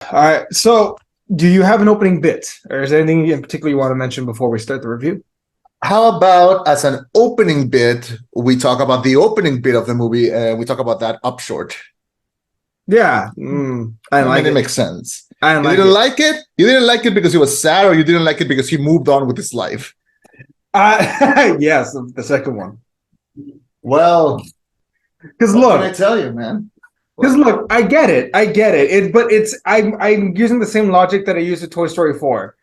All right. So, do you have an opening bit, or is there anything in particular you want to mention before we start the review? How about as an opening bit, we talk about the opening bit of the movie and we talk about that up short. Yeah, I I mean, like it it. makes sense. I You like didn't it. like it? You didn't like it because he was sad, or you didn't like it because he moved on with his life? Yes, the second one. Well, Because what can I look, tell you, man? because What? look, I get it. I get it. But it's I'm using the same logic that I used with Toy Story 4.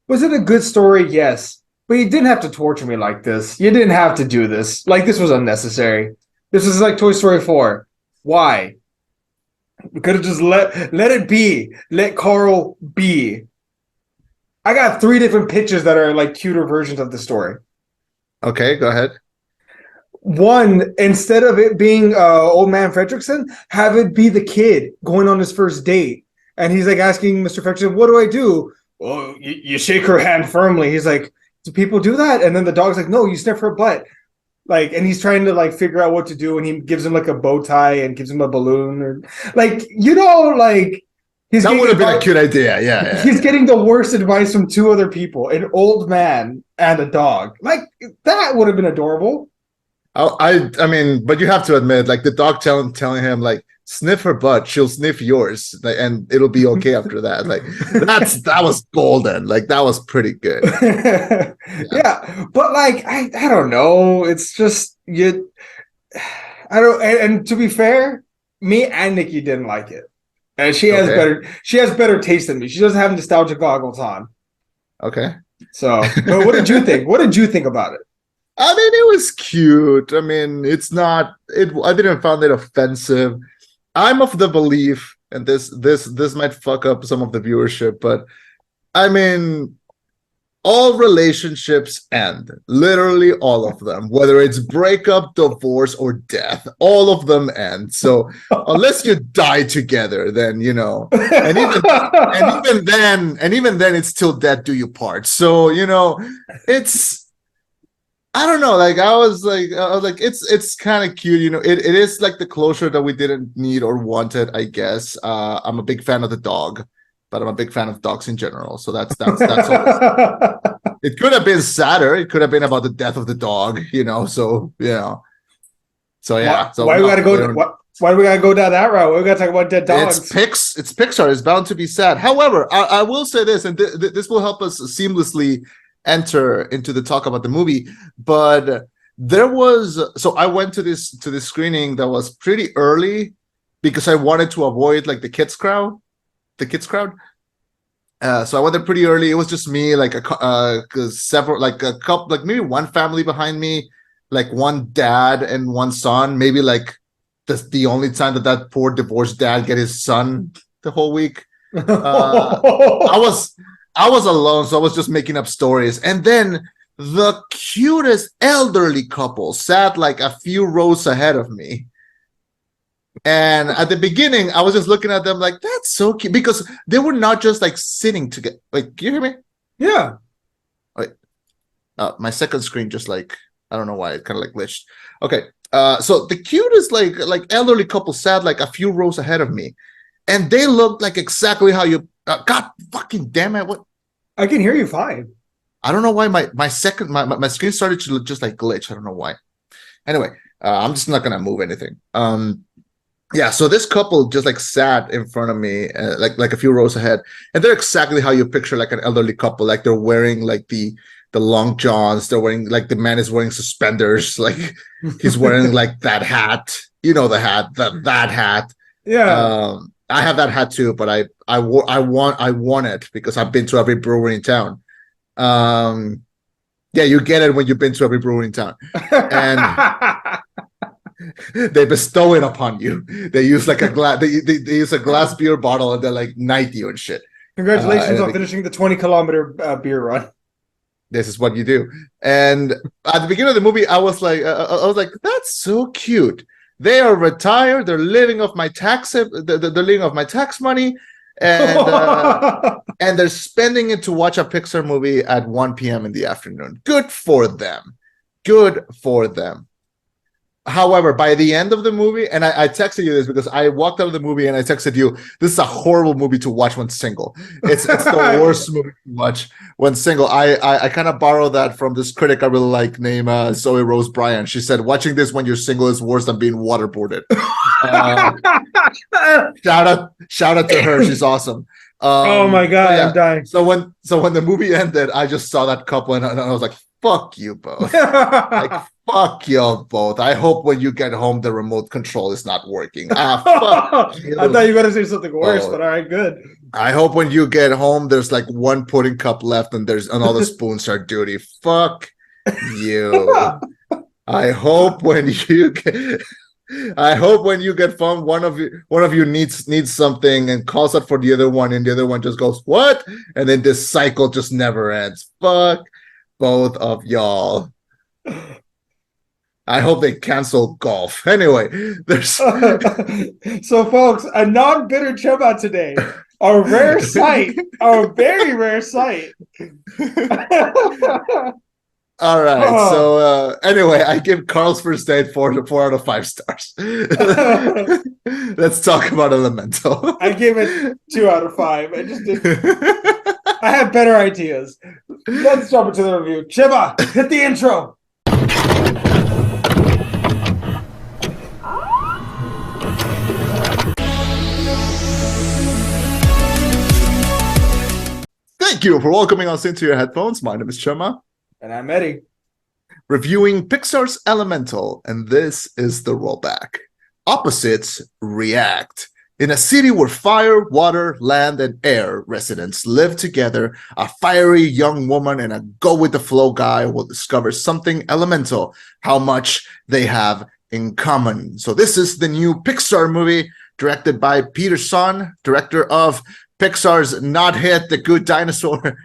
Was it a good story? Yes, but you didn't have to torture me like this. You didn't have to do this. Like this was unnecessary. This is like Toy Story 4. Why? We could have just let it be. Let Carl be. I got three different pitches that are like cuter versions of the story. Okay, go ahead. One, instead of it being old man Fredrickson, have it be the kid going on his first date, and he's like asking Mr. Fredrickson, "What do I do?" Well, you shake her hand firmly. He's like, "Do people do that?" And then the dog's like, "No, you sniff her butt." Like, and he's trying to like figure out what to do, and he gives him like a bow tie and gives him a balloon, or like like he's That getting would have been a advice. cute idea. Yeah, yeah, He's yeah. getting the worst advice from two other people, an old man and a dog. Like that would have been adorable. I mean, but you have to admit, like the dog telling him, like, sniff her butt, she'll sniff yours, like, and it'll be okay after that. Like that was golden. Like that was pretty good. Yeah. Yeah, but like I don't know. It's just you. I don't. And to be fair, me and Nikki didn't like it, and Okay. she has better taste than me. She doesn't have nostalgia goggles on. Okay. So, but what did you think? What did you think about it? I mean, it was cute. I mean, it's not. It. I didn't find it offensive. I'm of the belief, and this might fuck up some of the viewership, but I mean, all relationships end. Literally all of them, whether it's breakup, divorce, or death, all of them end. So unless you die together, then and even then, it's till death do you part. So it's. I don't know. Like I was like, it's kind of cute. It is like the closure that we didn't need or wanted, I guess. I'm a big fan of the dog, but I'm a big fan of dogs in general. So that's always. It could have been sadder. It could have been about the death of the dog. So So yeah. So why we gotta no, go? Why do we gotta go down that route? We gotta talk about dead dogs. It's Pixar. It's bound to be sad. However, I will say this, and this will help us seamlessly enter into the talk about the movie. But so I went to this screening that was pretty early because I wanted to avoid like the kids crowd. So I went there pretty early. It was just me, like several, like a couple, like maybe one family behind me, like one dad and one son. Maybe like that's the only time that poor divorced dad get his son the whole week. Uh, I was I was alone, so I was just making up stories. And then the cutest elderly couple sat like a few rows ahead of me. And at the beginning, I was just looking at them like, that's so cute. Because they were not just like sitting together. Like, can you hear me? Yeah. Wait, my second screen just like, I don't know why, it kind of like glitched. Okay. So the cutest like elderly couple sat like a few rows ahead of me. And they looked like exactly how you God fucking damn it. What I can hear you fine. I don't know why my screen started to just like glitch. I don't know why. Anyway, I'm just not gonna move anything. Yeah, so this couple just like sat in front of me, like a few rows ahead, and they're exactly how you picture like an elderly couple. Like they're wearing like the long johns. They're wearing like the man is wearing suspenders. Like he's wearing like that hat. You know the hat, that hat. Yeah. I have that hat too, but I want it because I've been to every brewery in town. Um, yeah, you get it when you've been to every brewery in town, and they bestow it upon you. They use like a glass. They use a glass beer bottle and they're like knight you and shit. Congratulations on finishing the 20-kilometer beer run. This is what you do. And at the beginning of the movie, I was like, that's so cute. They are retired. They're living off my they're living off my tax money, and and they're spending it to watch a Pixar movie at 1 p.m. in the afternoon. Good for them. Good for them. However, by the end of the movie, and I texted you this because I walked out of the movie and I texted you, this is a horrible movie to watch when single. It's the worst movie to watch when single. I kind of borrowed that from this critic I really like named Zoe Rose Bryan. She said, watching this when you're single is worse than being waterboarded. Shout out to her. She's awesome. Oh my God, yeah. I'm dying. So when the movie ended, I just saw that couple and I was like, fuck you both. Like, fuck you both. I hope when you get home the remote control is not working. Fuck you. I thought you were gonna say something worse, but all right, good. I hope when you get home there's like one pudding cup left and all the spoons are dirty. Fuck you. I hope when you get phone, one of you needs something and calls out for the other one, and the other one just goes, what? And then this cycle just never ends. Fuck both of y'all. I hope they cancel golf. Anyway, there's so folks, a non-bitter Chema today. A rare sight. A very rare sight. All right. So anyway, I give Carl's First Date 4 out of 5 stars. Let's talk about Elemental. I gave it 2 out of 5. I have better ideas. Let's jump into the review. Chema, hit the intro. Thank you for welcoming us into your headphones. My name is Chema. And I'm Eddie. Reviewing Pixar's Elemental, and this is the rollback. Opposites react. In a city where fire, water, land, and air residents live together, a fiery young woman and a go-with-the-flow guy will discover something elemental, how much they have in common. So this is the new Pixar movie directed by Peter Sohn, director of Pixar's not hit The Good Dinosaur.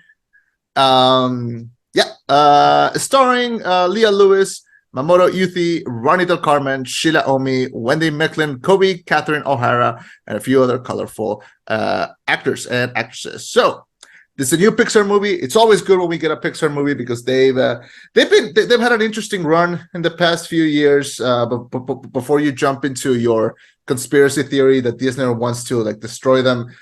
Starring Leah Lewis, Mamoru Yuthi, Ronnie Del Carmen, Sheila Omi, Wendy Micklin, Kobe, Catherine O'Hara, and a few other colorful actors and actresses. So this is a new Pixar movie. It's always good when we get a Pixar movie because they've had an interesting run in the past few years. But before you jump into your conspiracy theory that Disney wants to like destroy them,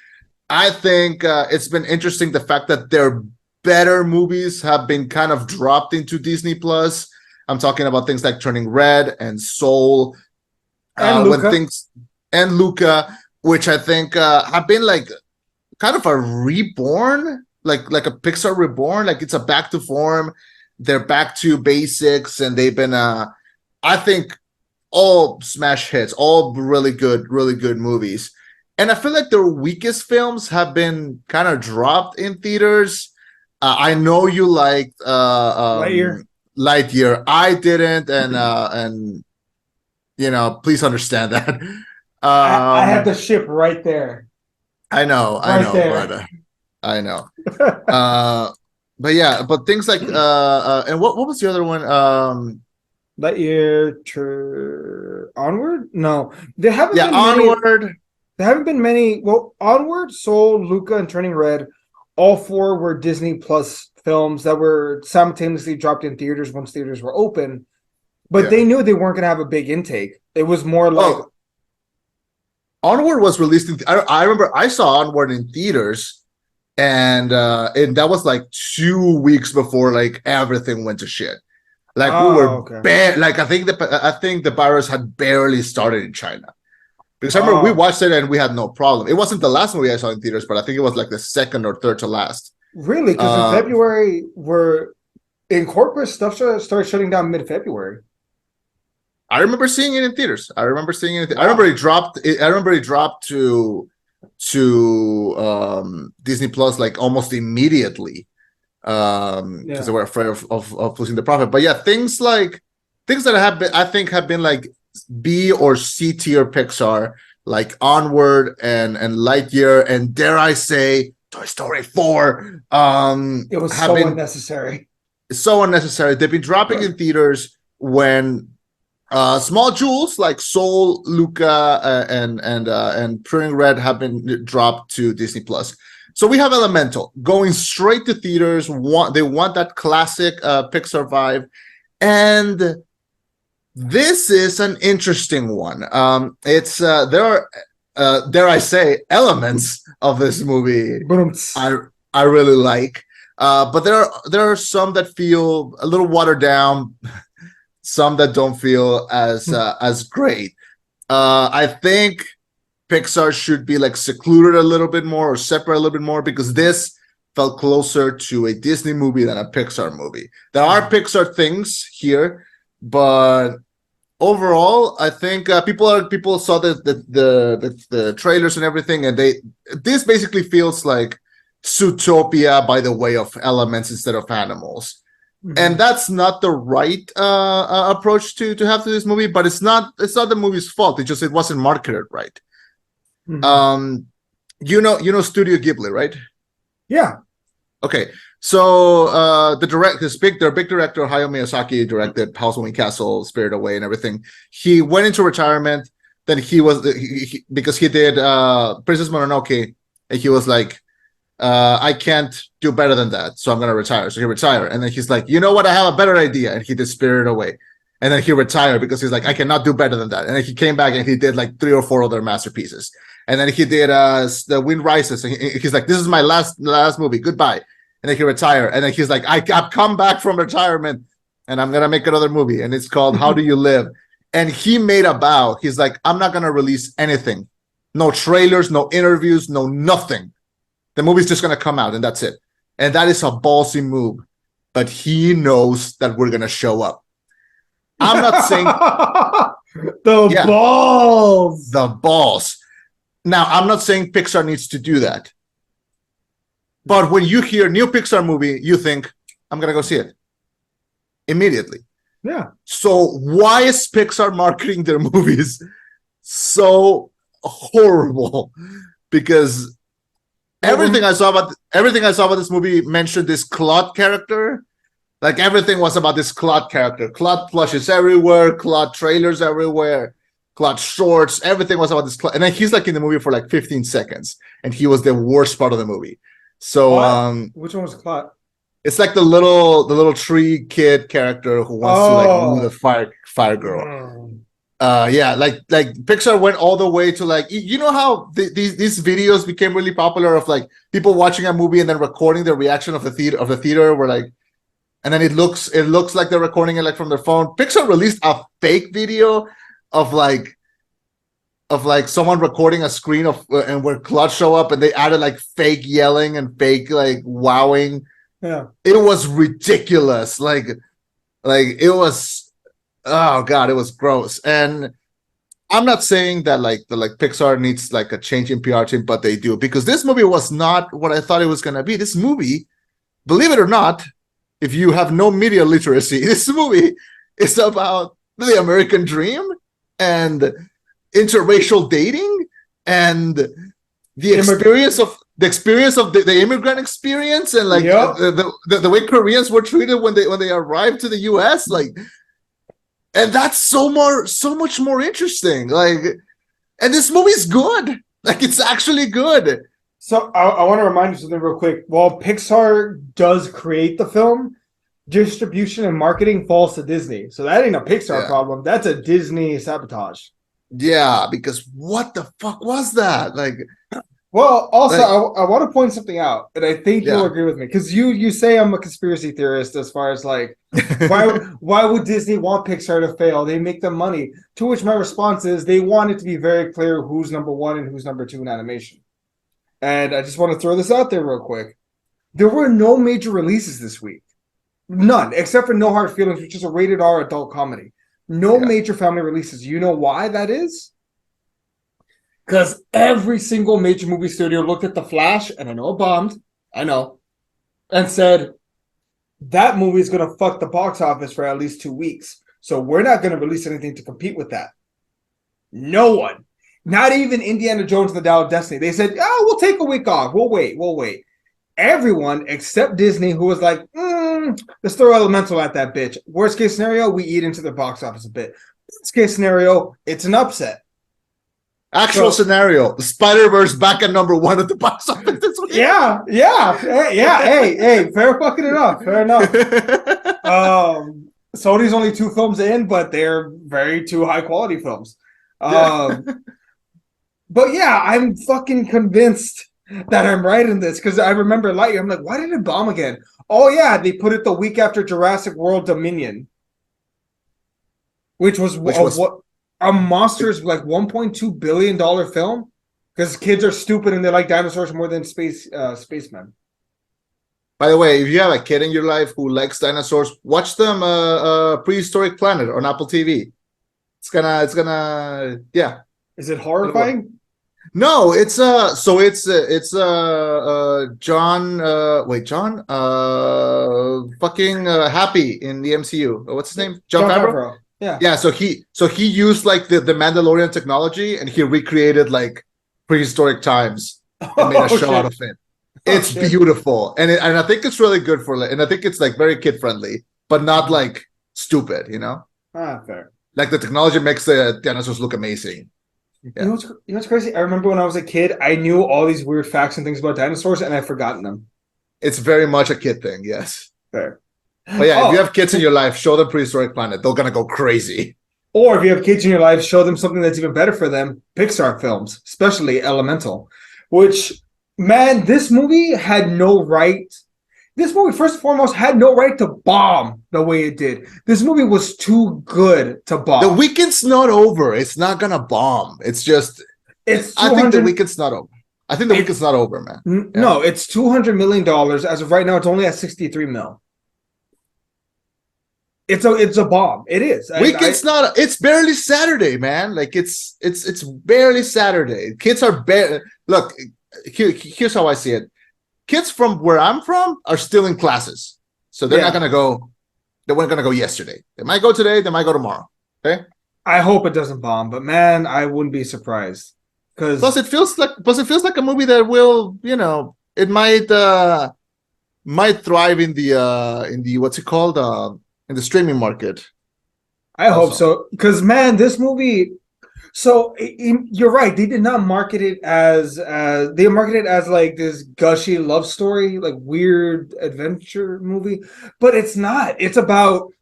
I think it's been interesting the fact that their better movies have been kind of dropped into Disney Plus. I'm talking about things like Turning Red and Soul, and Luca. And Luca, which I think have been like kind of a reborn, like a Pixar reborn. Like it's a back to form. They're back to basics, and they've been, I think, all smash hits, all really good movies. And I feel like their weakest films have been kind of dropped in theaters. I know you liked Lightyear. I didn't, and please understand that. I have the ship right there. I know, but but yeah, but things like and what was the other one? Lightyear, Onward? No, there haven't. Yeah, been Onward. Many, there haven't been many. Well, Onward, Soul, Luca, and Turning Red. All 4 were Disney Plus films that were simultaneously dropped in theaters once theaters were open, but they knew they weren't going to have a big intake. It was more like Onward was released in. I remember I saw Onward in theaters, and that was like 2 weeks before like everything went to shit. Like we were like I think the virus had barely started in China. Because I remember we watched it and we had no problem. It wasn't the last movie I saw in theaters, but I think it was like the second or third to last. Really? Because in February, in corporate stuff started shutting down mid-February. I remember seeing it in theaters. I remember it dropped. I remember it dropped to Disney Plus like almost immediately because they were afraid of losing the profit. But yeah, things that I think have been like B or C tier Pixar, like Onward and Lightyear, and dare I say Toy Story 4. It was so unnecessary. So unnecessary. They've been dropping in theaters when small jewels like Soul, Luca, and Turning Red have been dropped to Disney Plus. So we have Elemental going straight to theaters. They want that classic Pixar vibe, and This is an interesting one. It's there are dare I say elements of this movie I really like, but there are some that feel a little watered down, some that don't feel as great. I think Pixar should be like secluded a little bit more or separate a little bit more because this felt closer to a Disney movie than a Pixar movie. There are Pixar things here, but overall, I think people saw the trailers and everything, and this basically feels like Zootopia by the way of elements instead of animals. Mm-hmm. And that's not the right approach to have to this movie, but it's not the movie's fault. It wasn't marketed right. Mm-hmm. You know Studio Ghibli, right? Yeah. Okay. So their big director Hayao Miyazaki directed House Moving Castle, Spirit Away, and everything. He went into retirement. Then because he did Princess Mononoke, and he was like, I can't do better than that, so I'm gonna retire. So he retired, and then he's like, you know what? I have a better idea, and he did Spirited Away, and then he retired because he's like, I cannot do better than that. And then he came back and he did like 3 or 4 other masterpieces, and then he did The Wind Rises, and he's like, this is my last movie, goodbye. And then he retired, and then he's like, I've come back from retirement, and I'm gonna make another movie, and it's called How Do You Live? And he made a vow. He's like, I'm not gonna release anything, no trailers, no interviews, no nothing. The movie's just going to come out and that's it. And that is a ballsy move. But he knows that we're going to show up. I'm not saying... balls! The balls. Now, I'm not saying Pixar needs to do that. But when you hear new Pixar movie, you think, I'm going to go see it. Immediately. Yeah. So why is Pixar marketing their movies so horrible? Because... Everything I saw about this movie mentioned this Claude character. Like everything was about this Claude character. Claude plushes everywhere, Claude trailers everywhere, Claude shorts. Everything was about this Claude. And then he's like in the movie for like 15 seconds, and he was the worst part of the movie. So which one was Claude? It's like the little tree kid character who wants to like woo the fire girl. Yeah, like Pixar went all the way to like, you know how these videos became really popular of like people watching a movie and then recording the reaction of the theater where like, and then it looks like they're recording it like from their phone. Pixar released a fake video of like someone recording a screen of and where Claude show up, and they added like fake yelling and fake like wowing. Yeah, it was ridiculous. Like it was. Oh god, it was gross. And I'm not saying that like Pixar needs like a change in PR team, but they do, because this movie was not what I thought it was gonna be. This movie, believe it or not, if you have no media literacy, this movie is about the American dream and interracial dating and the experience of the immigrant experience and like the way Koreans were treated when they arrived to the US, like. And that's so much more interesting. Like, and this movie's good. Like, it's actually good. So I want to remind you something real quick. While Pixar does create the film, distribution and marketing falls to Disney. So that ain't a Pixar problem. That's a Disney sabotage. Yeah, because what the fuck was that? Like, well, also I want to point something out, and I think you'll agree with me, because you say I'm a conspiracy theorist as far as like why would Disney want Pixar to fail? They make them money. To which my response is they want it to be very clear who's number 1 and who's number 2 in animation. And I just want to throw this out there real quick. There were no major releases this week. None, except for No Hard Feelings, which is a rated R adult comedy. No major family releases. You know why that is? Because every single major movie studio looked at The Flash, and I know it bombed, I know, and said, that movie is going to fuck the box office for at least 2 weeks. So we're not going to release anything to compete with that. No one. Not even Indiana Jones and the Dial of Destiny. They said, we'll take a week off. We'll wait. Everyone except Disney, who was like, let's throw Elemental at that bitch. Worst case scenario, we eat into the box office a bit. Best case scenario, it's an upset. Actual scenario: the Spider-Verse back at number 1 at the box office this week. Yeah. Hey, fair fucking enough. Fair enough. Sony's only 2 films in, but they're very two high quality films. Yeah. But yeah, I'm fucking convinced that I'm right in this because I remember Lightyear. I'm like, why did it bomb again? Oh yeah, they put it the week after Jurassic World Dominion, which was Which was, a monster's like $1.2 billion film because kids are stupid and they like dinosaurs more than spacemen. by the way, if you have a kid in your life who likes dinosaurs, watch them Prehistoric Planet on Apple TV. Yeah. Is it horrifying? No, it's John John fucking Happy in the MCU. What's his name? John Favreau? Yeah. Yeah, so he used like the Mandalorian technology and he recreated like prehistoric times and made a show out of it. It's beautiful. And I think it's really good and I think it's like very kid friendly, but not like stupid, you know? Fair. Like the technology makes the dinosaurs look amazing. Yeah. You know what's crazy? I remember when I was a kid, I knew all these weird facts and things about dinosaurs, and I've forgotten them. It's very much a kid thing, yes. Fair. But yeah, if you have kids in your life, show them Prehistoric Planet. They're gonna go crazy. Or if you have kids in your life, show them something that's even better for them. Pixar films, especially Elemental. Which, man, this movie had no right. This movie, first and foremost, had no right to bomb the way it did. This movie was too good to bomb. The weekend's not over. It's not gonna bomb. It's just. I think the weekend's not over. I think the weekend's not over, man. No, it's $200 million. As of right now, it's only at 63 mil. It's a bomb. It is. Weekend's not. It's barely Saturday, man. Like it's barely Saturday. Kids are Look, here's how I see it. Kids from where I'm from are still in classes, so they're not gonna go. They weren't gonna go yesterday. They might go today. They might go tomorrow. Okay. I hope it doesn't bomb, but man, I wouldn't be surprised. Plus, it feels like a movie that will, it might thrive in the what's it called in the streaming market. I hope so, because man, this movie. So you're right. They did not market it as they marketed it as like this gushy love story, like weird adventure movie, but it's not. It's about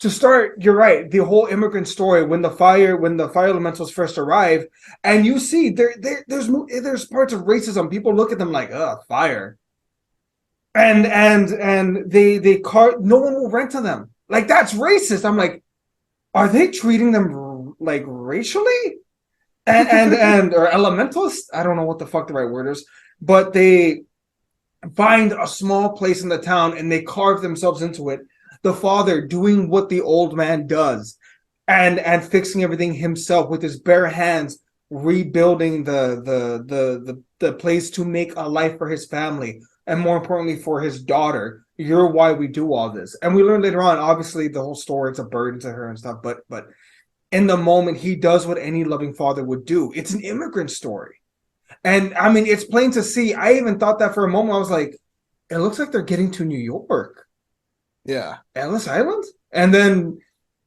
to start. You're right. The whole immigrant story when the fire elementals first arrive, and you see there's parts of racism. People look at them like, fire, and they no one will rent to them. Like that's racist. I'm like, are they treating them like racially and or elementalist? I don't know what the fuck the right word is, but they find a small place in the town and they carve themselves into it. The father doing what the old man does and fixing everything himself with his bare hands, rebuilding the place to make a life for his family and more importantly for his daughter. You're why we do all this. And we learn later on, obviously the whole story, it's a burden to her and stuff, but in the moment, he does what any loving father would do. It's an immigrant story. And I mean, it's plain to see. I even thought that for a moment. I was like, it looks like they're getting to New York. Yeah. Ellis Island? And then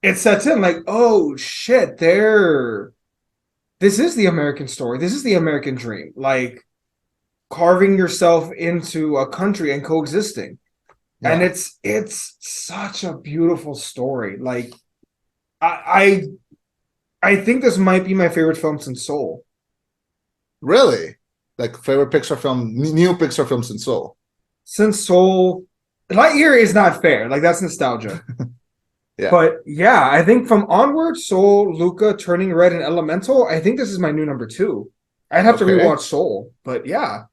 it sets in like, oh shit, this is the American story. This is the American dream. Like carving yourself into a country and coexisting. Yeah. And it's such a beautiful story. Like I think this might be my favorite film since Soul. Really? Like favorite Pixar film, new Pixar film since Soul? Since Soul, Lightyear is not fair. Like that's nostalgia. Yeah. But yeah, I think from onward, Soul, Luca, Turning Red, and Elemental, I think this is my new number 2. I'd have to rewatch Soul, but yeah.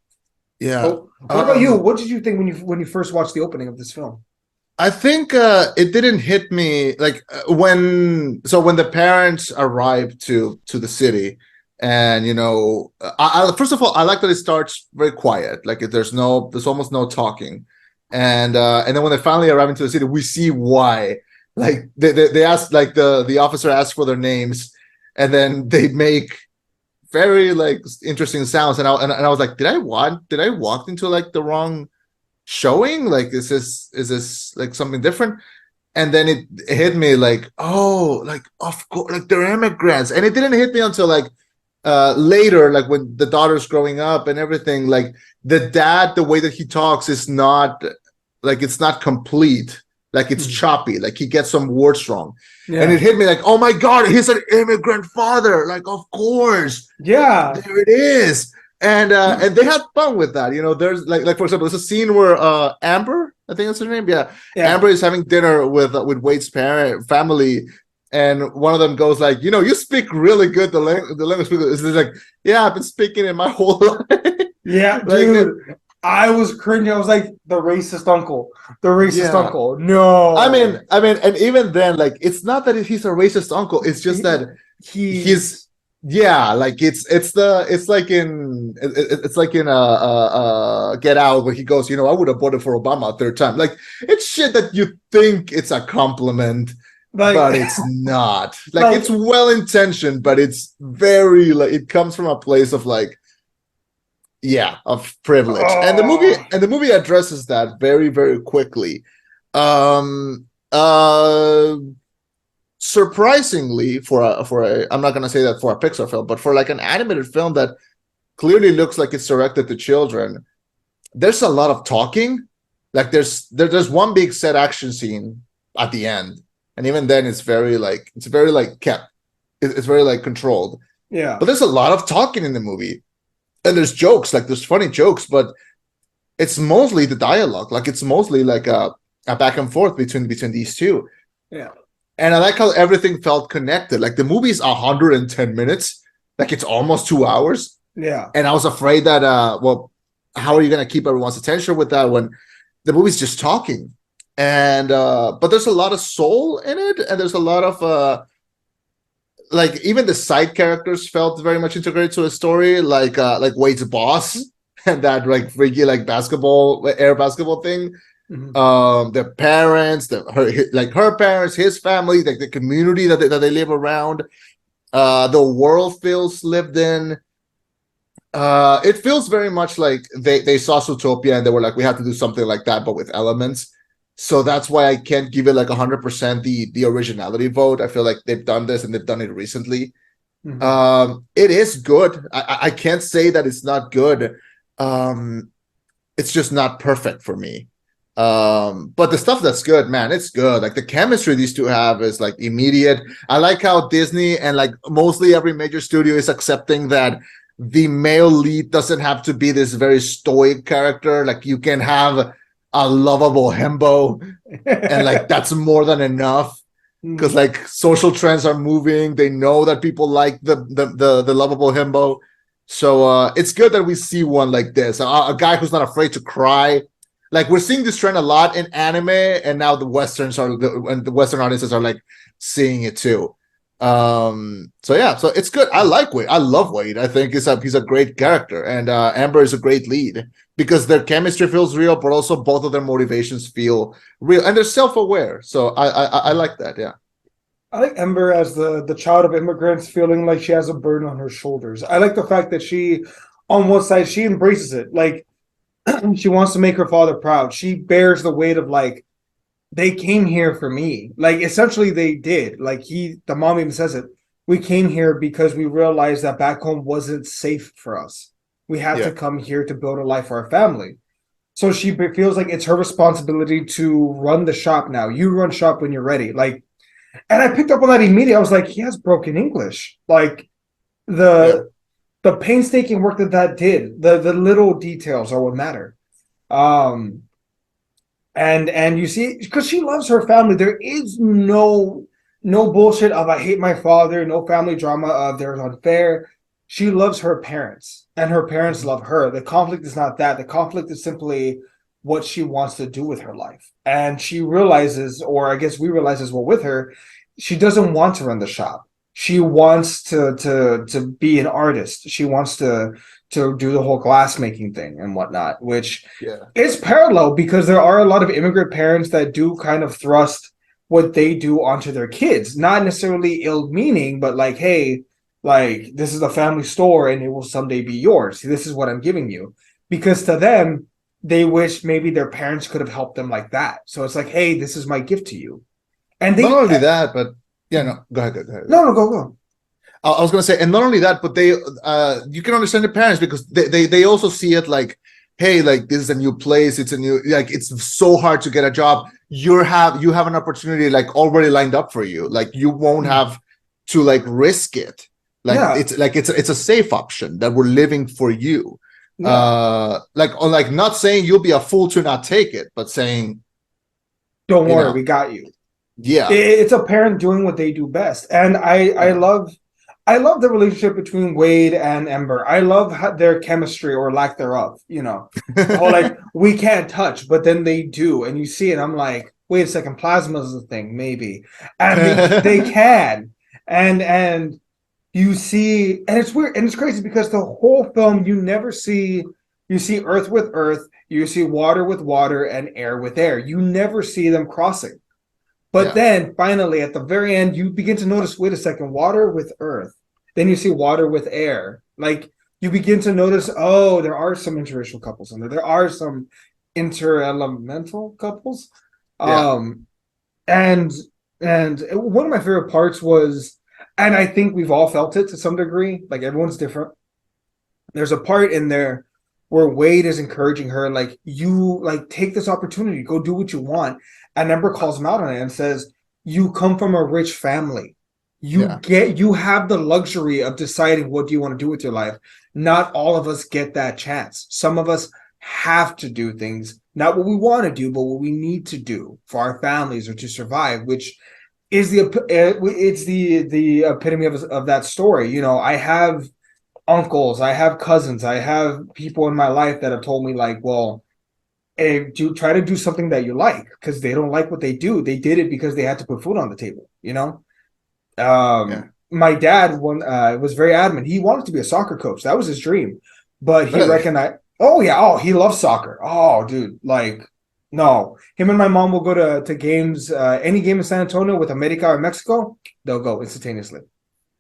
Yeah. What about you? What did you think when you first watched the opening of this film? I think it didn't hit me like when the parents arrived to the city, and I first of all I like that it starts very quiet, like there's almost no talking, and then when they finally arrive into the city, we see why. Like they ask, like the officer asks for their names, and then they make very like interesting sounds, and I was like, did I walk into like the wrong showing? Like is this like something different? And then it hit me like, oh, like of course, like they're immigrants. And it didn't hit me until like later, like when the daughter's growing up and everything, like the dad, the way that he talks is not like, it's not complete. Like it's choppy, like he gets some words wrong. Yeah. And it hit me like, oh my God, he's an immigrant father. Like, of course. Yeah. There it is. And they had fun with that. You know, there's like for example, there's a scene where Amber, I think that's her name. Yeah. Amber is having dinner with Wade's family, and one of them goes like, you know, you speak really good the language. It's like, yeah, I've been speaking it my whole life. Yeah, Like, dude. I was cringing. I was like, the racist uncle. The racist uncle. No. I mean, and even then, like, it's not that he's a racist uncle. It's just that he's like it's like in Get Out where he goes, you know, I would have voted for Obama a third time. Like, it's shit that you think it's a compliment, but it's not. Like, it's well intentioned, but it's very like it comes from a place of like, of privilege. And the movie addresses that very, very quickly. Surprisingly, for a I'm not gonna say that for a Pixar film, but for like an animated film that clearly looks like it's directed to children, there's a lot of talking. Like there's one big set action scene at the end, and even then it's very kept. It's very like controlled. Yeah. But there's a lot of talking in the movie. And there's jokes, like there's funny jokes, but it's mostly the dialogue. Like it's mostly like a back and forth between these two. Yeah. And I like how everything felt connected. Like the movie's 110 minutes. Like it's almost 2 hours. Yeah. And I was afraid that how are you gonna keep everyone's attention with that when the movie's just talking? And but there's a lot of soul in it, and there's a lot of like even the side characters felt very much integrated to a story, like Wade's boss and that like freaky like air basketball thing. Mm-hmm. Their parents, her parents, his family, like the community that they live around. The world feels lived in. It feels very much like they saw Zootopia and they were like, we have to do something like that, but with elements. So that's why I can't give it like 100% the originality vote. I feel like they've done this and they've done it recently. Mm-hmm. It is good. I can't say that it's not good. It's just not perfect for me. But the stuff that's good, man, it's good. Like the chemistry these two have is like immediate. I like how Disney and like mostly every major studio is accepting that the male lead doesn't have to be this very stoic character. Like you can have a lovable himbo, and like that's more than enough because like social trends are moving. They know that people like the lovable himbo, so it's good that we see one like this, a guy who's not afraid to cry. Like we're seeing this trend a lot in anime, and now the Western audiences are like seeing it too. So it's good. I like Wade. I love Wade. I think he's a great character, and Amber is a great lead because their chemistry feels real, but also both of their motivations feel real, and they're self-aware. So I like that. Yeah, I like Amber as the child of immigrants, feeling like she has a burden on her shoulders. I like the fact that she, on one side, she embraces it. Like she wants to make her father proud. She bears the weight of like, they came here for me. Like essentially they did. Like the mom even says it. We came here because we realized that back home wasn't safe for us. We had to come here to build a life for our family. So she feels like it's her responsibility to run the shop now. You run shop when you're ready. Like, and I picked up on that immediately. I was like, he has broken English. Like the painstaking work that did, the little details are what matter. And you see, because she loves her family, there is no bullshit of I hate my father, no family drama of there's unfair. She loves her parents, and her parents love her. The conflict is not that. The conflict is simply what she wants to do with her life. And she realizes, or I guess we realize as well with her, she doesn't want to run the shop. She wants to be an artist. She wants to do the whole glass making thing and whatnot, which is parallel because there are a lot of immigrant parents that do kind of thrust what they do onto their kids. Not necessarily ill meaning, but like, hey, like this is a family store and it will someday be yours. This is what I'm giving you. Because to them, they wish maybe their parents could have helped them like that. So it's like, hey, this is my gift to you. And they not only that, but no, go ahead. No, go. I was gonna say, and not only that, but they you can understand the parents because they also see it like hey, like this is a new place, it's a new, like it's so hard to get a job. You have an opportunity like already lined up for you. Like you won't have to like risk it. Like Yeah. it's a safe option that we're living for you. Yeah. Like not saying you'll be a fool to not take it, but saying, Don't you worry, know, we got you. yeah, It's a parent doing what they do best, and I love the relationship between Wade and Ember. I love their chemistry or lack thereof. You know, the whole like we can't touch, but then they do, and you see it. I'm like, wait a second, plasma is a thing, maybe, and they can, and you see, and it's weird and it's crazy because the whole film you never see. You see Earth with Earth, you see water with water, and air with air. You never see them crossing. But yeah, then finally, at the very end, you begin to notice, wait a second, water with earth. Then you see water with air. Like you begin to notice, oh, there are some interracial couples in there. There are some interelemental couples. yeah, Um, and and one of my favorite parts was, and I think we've all felt it to some degree, like everyone's different. There's a part in there where Wade is encouraging her, like, you like take this opportunity, go do what you want. And Ember calls him out on it and says, you come from a rich family. yeah, You have the luxury of deciding what do you want to do with your life. Not all of us get that chance. Some of us have to do things, not what we want to do, but what we need to do for our families or to survive, which is the epitome of that story. You know, I have uncles, I have cousins, I have people in my life that have told me like, well, do try to do something that you like because they don't like what they do. They did it because they had to put food on the table, you know? yeah. My dad was very adamant. He wanted to be a soccer coach. That was his dream. But he Really? recognized, oh yeah, oh, he loves soccer. Oh, dude, like no. Him and my mom will go to games, any game in San Antonio with America or Mexico, they'll go instantaneously.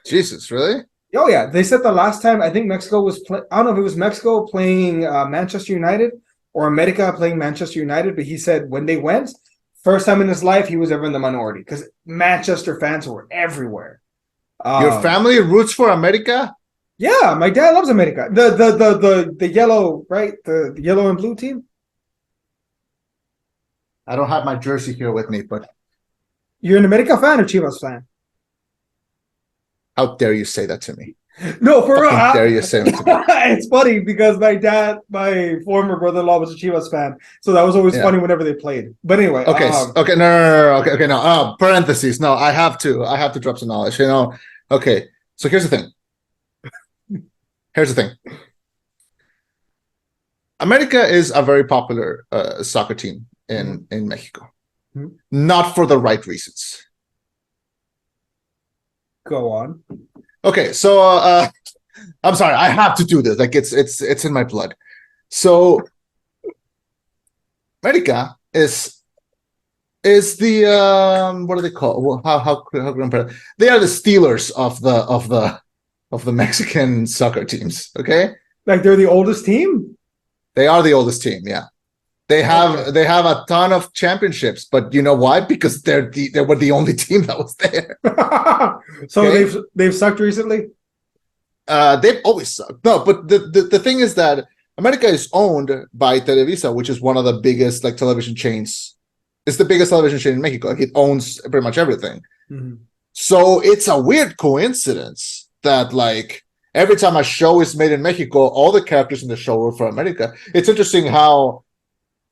Jesus, really? Oh yeah, they said the last time I think Mexico was I don't know if it was Mexico playing Manchester United or America playing Manchester United, but he said when they went, first time in his life he was ever in the minority because Manchester fans were everywhere. Your Um, family roots for America? yeah, my dad loves America. The yellow, right? The yellow and blue team. I don't have my jersey here with me, but You're an America fan or Chivas fan? how dare you say that to me? No, for real. Fucking dare you say that to me? It's funny because my former brother-in-law was a Chivas fan, so that was always Yeah. funny whenever they played. But anyway, Okay. Okay. No. Okay. No. Parentheses. No. I have to drop some knowledge. You know. Okay. So here's the thing. Here's the thing. America is a very popular soccer team in Mexico. Mhm. Not for the right reasons. Go on. Okay. So I'm sorry. I have to do this. Like it's in my blood. So America is the what do they call? Well, how they are the Steelers of the Mexican soccer teams. Okay, Like they're the oldest team? they are the oldest team. Yeah, they have a ton of championships, but you know why? Because they were the only team that was there. So Okay? they've sucked recently? They've always sucked. No, but the thing is that America is owned by Televisa, which is one of the biggest like television chains. It's the biggest television chain in Mexico. Like it owns pretty much everything. Mm-hmm. So it's a weird coincidence that like every time a show is made in Mexico, all the characters in the show are from America. It's interesting how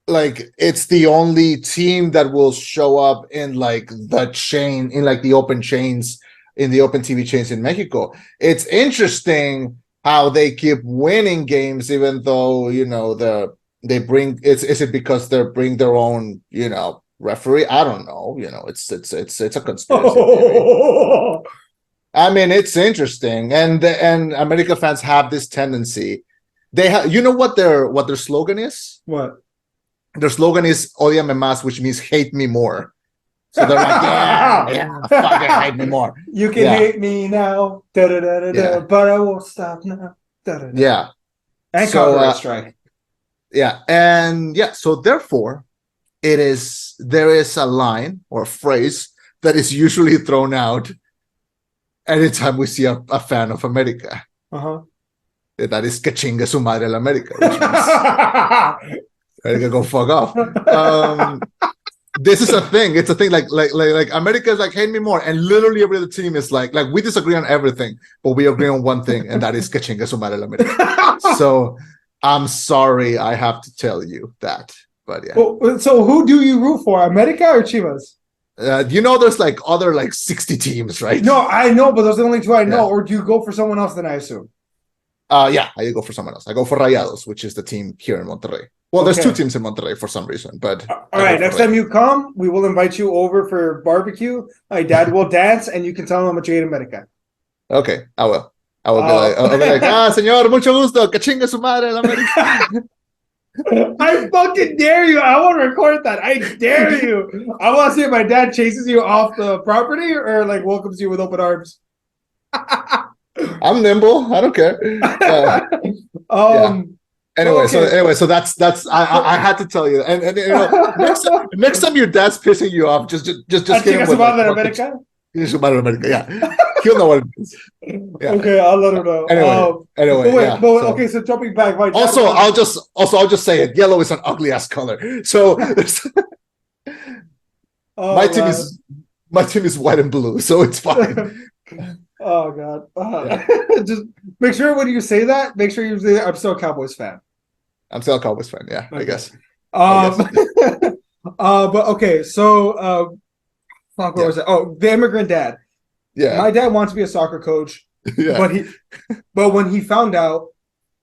like it's the only team that will show up in like the chain in like the open chains in the open TV chains in Mexico. It's interesting how they keep winning games even though you know they bring is it because they bring their own you know referee? I don't know. You know, it's a conspiracy theory. I mean, it's interesting, and America fans have this tendency. They have, you know, what their slogan is. What? Their slogan is "Ódiame más," which means "hate me more." So they're like, yeah, fucking hate me more. You can hate me now, Yeah. but I won't stop now. Yeah. And So, copyright strike. Yeah, and yeah, so therefore, there is a line or a phrase that is usually thrown out anytime we see a fan of America. Uh-huh. That is que chingue su madre la América, which means America go fuck off. This is a thing. It's a thing. Like America is like hate me more, and literally every other team is like we disagree on everything, but we agree on one thing, and that is que chingue su madre la América. So I'm sorry, I have to tell you that, but yeah. Well, so who do you root for, America or Chivas? You know, there's like other like 60 teams, right? No, I know, but those are the only two I know. Yeah. Or do you go for someone else? Then I assume. Yeah, I go for someone else. I go for Rayados, which is the team here in Monterrey. Well, there's Okay. two teams in Monterrey for some reason, but All right, next time you come, we will invite you over for barbecue. My dad will dance, and you can tell him how much you hate America. Okay, I will. I'll be like, señor, mucho gusto, que chingue su madre la América. I fucking dare you. I want to record that. I dare you. I want to see if my dad chases you off the property or like welcomes you with open arms. I'm nimble. I don't care. Yeah. Anyway, so that's I had to tell you, and you know, next time your dad's pissing you off, just hit him with America. Yeah, he'll know what it is. Yeah. Okay, I'll let him know. Anyway, okay. So jumping back, I'll just say it. Yellow is an ugly ass color. So my team is white and blue, so it's fine. Oh God! Just make sure when you say that, make sure you say I'm still a Cowboys fan. I'm still a Cowboys fan. Yeah, Okay. I guess. But okay, so fuck, what was it? Oh, the immigrant dad. Yeah, my dad wants to be a soccer coach. Yeah, but when he found out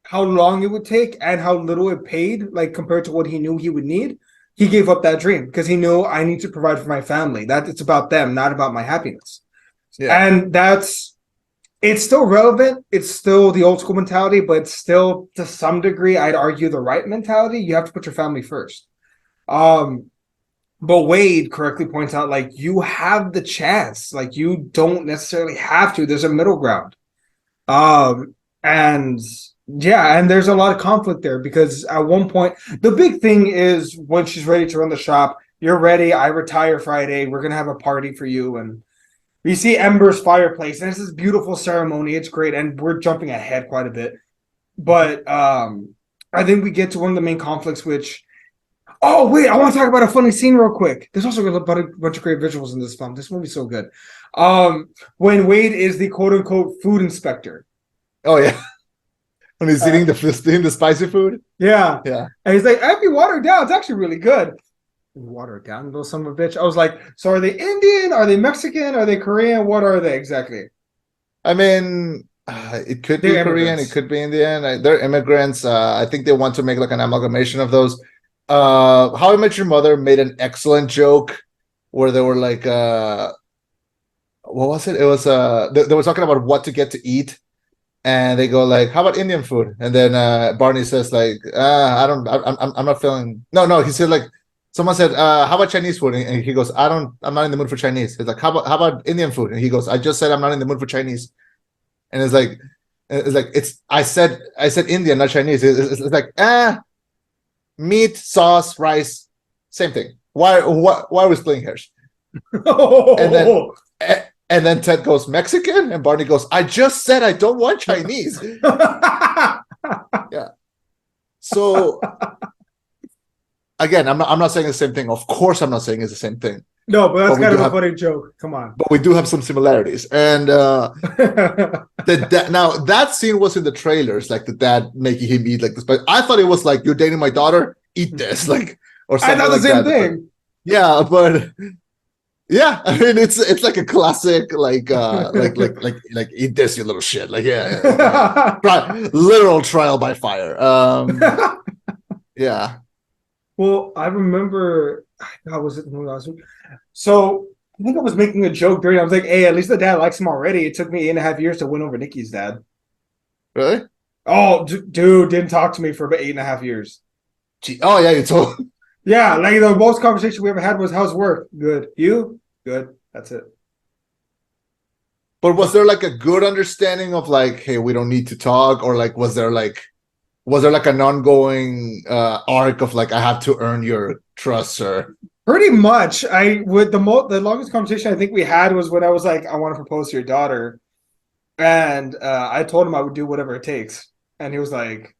how long it would take and how little it paid, like compared to what he knew he would need, he gave up that dream because he knew I need to provide for my family. That it's about them, not about my happiness. Yeah. And it's still relevant. It's still the old school mentality, but still to some degree, I'd argue the right mentality. You have to put your family first. But Wade correctly points out, like, you have the chance. Like, you don't necessarily have to. There's a middle ground. And there's a lot of conflict there because at one point, the big thing is when she's ready to run the shop, you're ready. I retire Friday. We're going to have a party for you. And you see Ember's fireplace, and it's this beautiful ceremony. It's great, and we're jumping ahead quite a bit. But I think we get to one of the main conflicts, which... Oh, wait, I want to talk about a funny scene real quick. There's also a bunch of great visuals in this film. This movie's so good. When Wade is the quote-unquote food inspector. Oh, yeah. When he's eating the spicy food? Yeah. Yeah. And he's like, if you water it down, it's actually really good. Water it down, little son of a bitch. I was like, so are they Indian? Are they Mexican? Are they Korean? What are they exactly? I mean, it could be Korean. It could be Indian. They're immigrants. I think they want to make like an amalgamation of those. How I Met Your Mother made an excellent joke where they were like, what was it? It was they were talking about what to get to eat, and they go like, "How about Indian food?" And then Barney says like, I'm not feeling." No, he said like. Someone said, "How about Chinese food?" And he goes, I'm not in the mood for Chinese." He's like, "How about Indian food?" And he goes, "I just said I'm not in the mood for Chinese." And it's like I said Indian, not Chinese. It's like meat, sauce, rice, same thing. Why are we splitting hairs? And then Ted goes, "Mexican?" And Barney goes, "I just said I don't want Chinese." Yeah. So. Again, I'm not saying the same thing. Of course, I'm not saying it's the same thing. No, but that's kind of a funny joke. Come on. But we do have some similarities. And now that scene was in the trailers, like the dad making him eat like this. But I thought it was like, "You're dating my daughter, eat this," like or something. I thought the same thing. But, yeah, but yeah, I mean it's like a classic, like eat this, you little shit. Like literal trial by fire. Yeah. Well, I remember, how was it last week? So I think I was making a joke during. I was like, "Hey, at least the dad likes him already." It took me 8.5 years to win over Nikki's dad. Really? Oh, dude, didn't talk to me for about 8.5 years. Gee, oh yeah, you told. Yeah, like the most conversation we ever had was, "How's work? Good. You? Good. That's it." But was there like a good understanding of like, "Hey, we don't need to talk," or like was there like an ongoing arc of like, "I have to earn your trust," or? Pretty much. The longest conversation I think we had was when I was like, "I want to propose to your daughter," and I told him I would do whatever it takes. And he was like,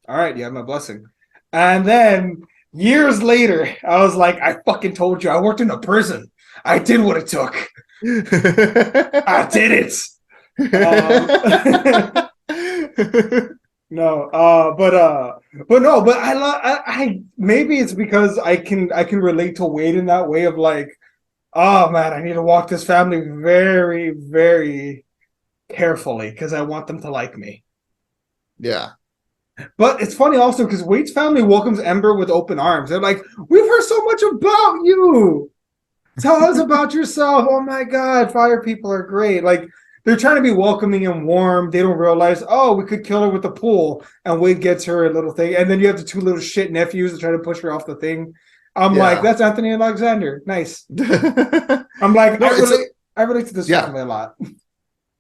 all right, you have my blessing. And then years later, I was like, I fucking told you, I worked in a prison. I did what it took. I did it. Um, no, but no, but I maybe it's because I can relate to Wade in that way of like, oh man, I need to walk this family very, very carefully because I want them to like me. Yeah. But it's funny also because Wade's family welcomes Ember with open arms. They're like, we've heard so much about you. Tell us about yourself. Oh my God, fire people are great. Like they're trying to be welcoming and warm. They don't realize, oh, we could kill her with the pool. And Wade gets her a little thing. And then you have the two little shit nephews that try to push her off the thing. I'm like, Yeah. that's Anthony and Alexander. Nice. I'm like, No, I relate to this yeah. family a lot.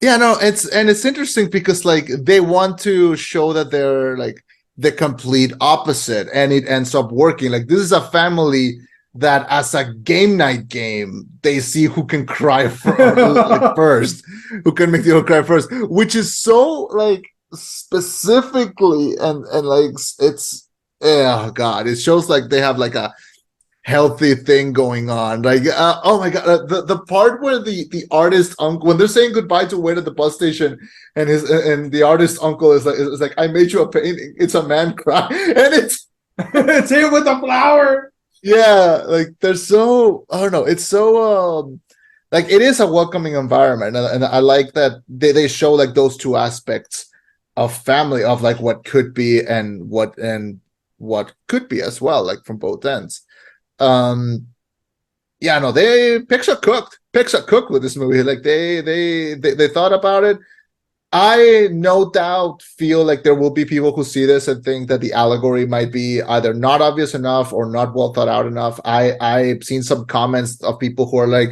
Yeah, no, it's interesting because like they want to show that they're like the complete opposite, and it ends up working. Like this is a family that, as a game night game, they see who can cry like, first, who can make the other cry first, which is so like specifically and like it's oh god, it shows like they have like a healthy thing going on. Like, oh my god, the part where the artist uncle, when they're saying goodbye to Wade at the bus station, and the artist uncle is like, I made you a painting. It's a man crying, and it's It's him with the flower. yeah, like they're so I don't know. It's so like it is a welcoming environment, and I like that they show like those two aspects of family, of like what could be and what could be as well, like from both ends. Um, yeah, no, Pixar cooked with this movie. Like they thought about it. I no doubt feel like there will be people who see this and think that the allegory might be either not obvious enough or not well thought out enough. I've seen some comments of people who are like,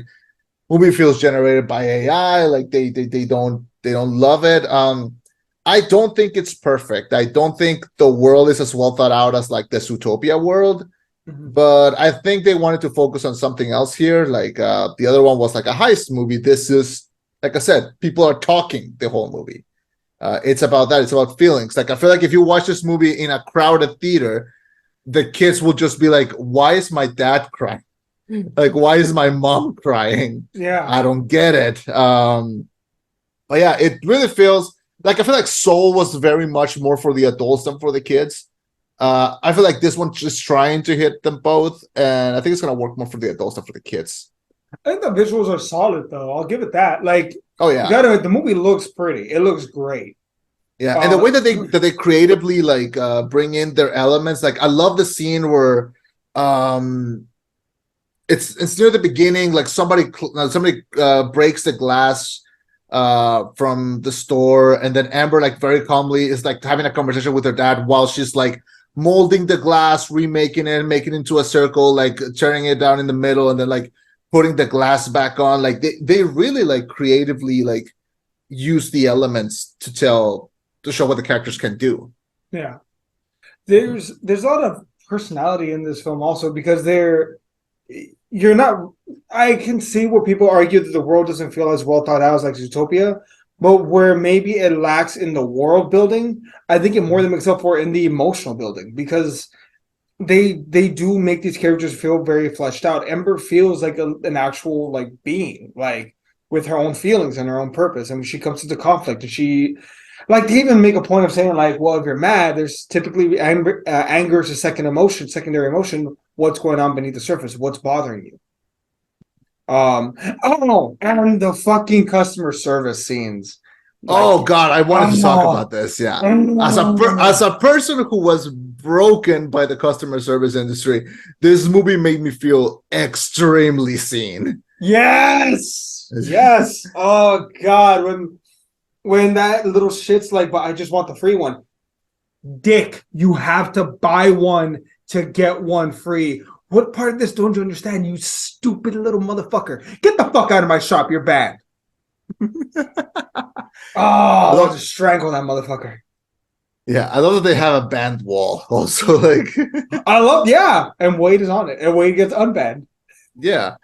movie feels generated by AI, like they don't love it. I don't think it's perfect. I don't think the world is as well thought out as like the Zootopia world. But I think they wanted to focus on something else here. Like the other one was like a heist movie. This is, like I said, people are talking the whole movie. It's about that. It's about feelings. Like I feel like if you watch this movie in a crowded theater, the kids will just be like, "Why is my dad crying? Like, why is my mom crying? Yeah. I don't get it." But yeah, it really feels like I feel like Soul was very much more for the adults than for the kids. I feel like this one's just trying to hit them both, and I think it's gonna work more for the adults than for the kids. I think the visuals are solid though. I'll give it that. Like, Oh you yeah, gotta, the movie looks pretty. It looks great. yeah, and the way that they creatively like bring in their elements, like I love the scene where it's near the beginning, like somebody breaks the glass from the store, and then Amber like very calmly is like having a conversation with her dad while she's like molding the glass, remaking it, making it into a circle, like turning it down in the middle, and then like putting the glass back on. Like they really like creatively like use the elements to show what the characters can do. Yeah. There's a lot of personality in this film also because you're not, I can see where people argue that the world doesn't feel as well thought out as like Zootopia, but where maybe it lacks in the world building, I think it more than makes up for in the emotional building because they do make these characters feel very fleshed out. Ember feels like an actual like being, like with her own feelings and her own purpose. And when she comes into conflict, and she like they even make a point of saying like, well, if you're mad, there's typically anger is a secondary emotion. What's going on beneath the surface? What's bothering you? Oh, and the fucking customer service scenes. Oh Like, God, I wanted to talk oh, about this. Yeah, as a person who was broken by the customer service industry, this movie made me feel extremely seen. yes, yes. Oh God, when that little shit's like, but I just want the free one. Dick, you have to buy one to get one free. What part of this don't you understand, you stupid little motherfucker? Get the fuck out of my shop, you're banned. I'll just strangle that motherfucker. Yeah, I love that they have a banned wall also. Like, Yeah, and Wade is on it, and Wade gets unbanned. yeah.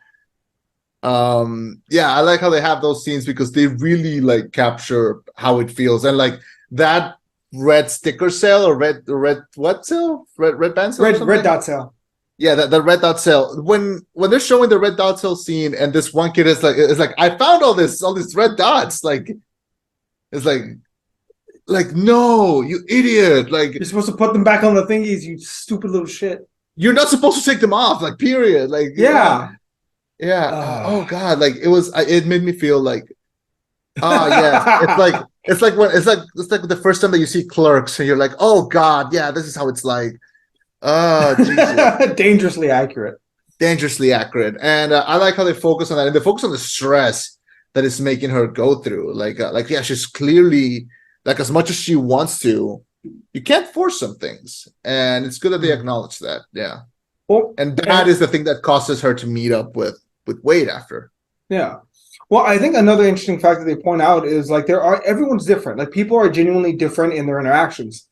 Yeah, I like how they have those scenes because they really like capture how it feels, and like that red sticker sale or red what sale? Red band sale? Red dot sale. Yeah, the red dot sale. When they're showing the red dot sale scene, and this one kid is like, I found all these red dots. Like, it's like no, you idiot! Like, you're supposed to put them back on the thingies, you stupid little shit. You're not supposed to take them off. Like, period. Like, yeah. Oh God, like it made me feel like, oh yeah, it's like the first time that you see Clerks, and you're like, oh God, yeah, this is how it's like. Oh Jesus. Dangerously accurate. And I like how they focus on that, and they focus on the stress that it's making her go through. Like yeah, she's clearly, like, as much as she wants to, you can't force some things, and it's good that they acknowledge that. Yeah. Well, and that is the thing that causes her to meet up with Wade after. Yeah. Well, I think another interesting fact that they point out is, like, everyone's different. Like, people are genuinely different in their interactions.